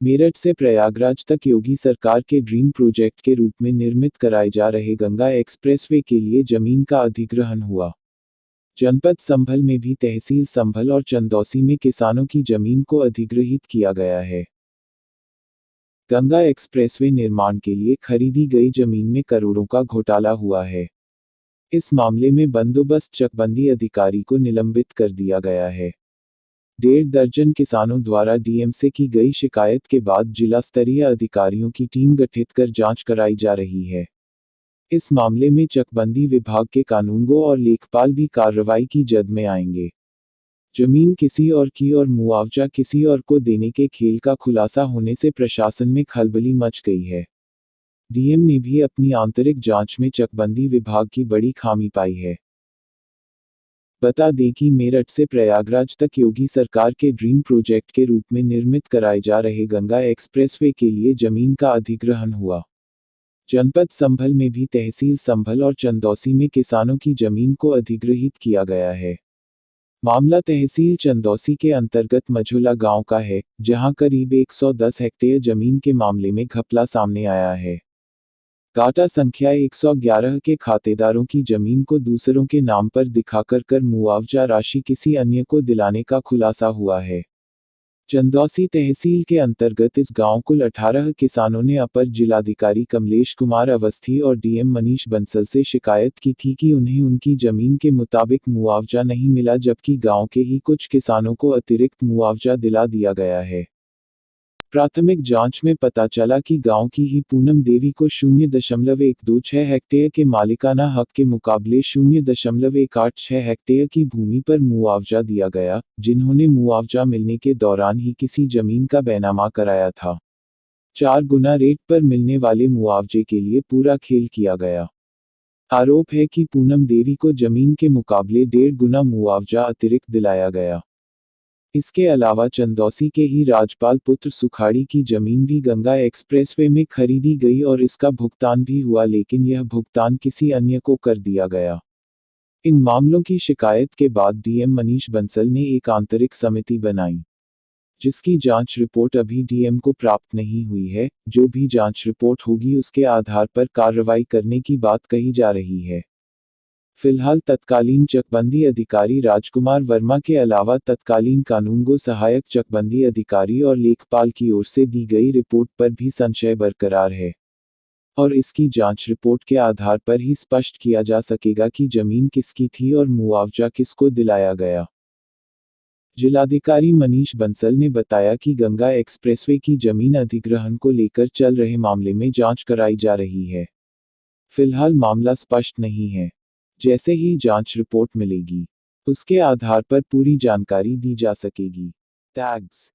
मेरठ से प्रयागराज तक योगी सरकार के ड्रीम प्रोजेक्ट के रूप में निर्मित कराए जा रहे गंगा एक्सप्रेसवे के लिए जमीन का अधिग्रहण हुआ। जनपद संभल में भी तहसील संभल और चंदौसी में किसानों की जमीन को अधिग्रहित किया गया है। गंगा एक्सप्रेसवे निर्माण के लिए खरीदी गई जमीन में करोड़ों का घोटाला हुआ है। इस मामले में बंदोबस्त चकबंदी अधिकारी को निलंबित कर दिया गया है। 1.5 दर्जन किसानों द्वारा डीएम से की गई शिकायत के बाद जिला स्तरीय अधिकारियों की टीम गठित कर जांच कराई जा रही है। इस मामले में चकबंदी विभाग के कानूनगो और लेखपाल भी कार्रवाई की जद में आएंगे। जमीन किसी और की और मुआवजा किसी और को देने के खेल का खुलासा होने से प्रशासन में खलबली मच गई है। डीएम ने भी अपनी आंतरिक जांच में चकबंदी विभाग की बड़ी खामी पाई है। बता दें कि मेरठ से प्रयागराज तक योगी सरकार के ड्रीम प्रोजेक्ट के रूप में निर्मित कराए जा रहे गंगा एक्सप्रेसवे के लिए जमीन का अधिग्रहण हुआ। जनपद संभल में भी तहसील संभल और चंदौसी में किसानों की जमीन को अधिग्रहित किया गया है। मामला तहसील चंदौसी के अंतर्गत मझोला गांव का है, जहां करीब 110 हेक्टेयर जमीन के मामले में घपला सामने आया है। काटा संख्या 111 के खातेदारों की जमीन को दूसरों के नाम पर दिखाकर कर मुआवजा राशि किसी अन्य को दिलाने का खुलासा हुआ है। चंदौसी तहसील के अंतर्गत इस गांव कुल 18 किसानों ने अपर जिलाधिकारी कमलेश कुमार अवस्थी और डीएम मनीष बंसल से शिकायत की थी कि उन्हें उनकी जमीन के मुताबिक मुआवजा नहीं मिला, जबकि गांव के ही कुछ किसानों को अतिरिक्त मुआवजा दिला दिया गया है। प्राथमिक जांच में पता चला कि गांव की ही पूनम देवी को 0.126 हेक्टेयर के मालिकाना हक के मुकाबले 0.186 हेक्टेयर की भूमि पर मुआवजा दिया गया, जिन्होंने मुआवजा मिलने के दौरान ही किसी जमीन का बैनामा कराया था। 4 गुना रेट पर मिलने वाले मुआवजे के लिए पूरा खेल किया गया। आरोप है कि पूनम देवी को जमीन के मुकाबले 1.5 गुना मुआवजा अतिरिक्त दिलाया गया। इसके अलावा चंदौसी के ही राजपाल पुत्र सुखाड़ी की जमीन भी गंगा एक्सप्रेसवे में खरीदी गई और इसका भुगतान भी हुआ, लेकिन यह भुगतान किसी अन्य को कर दिया गया। इन मामलों की शिकायत के बाद डीएम मनीष बंसल ने एक आंतरिक समिति बनाई, जिसकी जांच रिपोर्ट अभी डीएम को प्राप्त नहीं हुई है। जो भी जांच रिपोर्ट होगी उसके आधार पर कार्रवाई करने की बात कही जा रही है। फिलहाल तत्कालीन चकबंदी अधिकारी राजकुमार वर्मा के अलावा तत्कालीन कानूनगो सहायक चकबंदी अधिकारी और लेखपाल की ओर से दी गई रिपोर्ट पर भी संशय बरकरार है, और इसकी जांच रिपोर्ट के आधार पर ही स्पष्ट किया जा सकेगा कि जमीन किसकी थी और मुआवजा किसको दिलाया गया। जिलाधिकारी मनीष बंसल ने बताया कि गंगा एक्सप्रेसवे की जमीन अधिग्रहण को लेकर चल रहे मामले में जांच कराई जा रही है। फिलहाल मामला स्पष्ट नहीं है। जैसे ही जांच रिपोर्ट मिलेगी, उसके आधार पर पूरी जानकारी दी जा सकेगी। टैग्स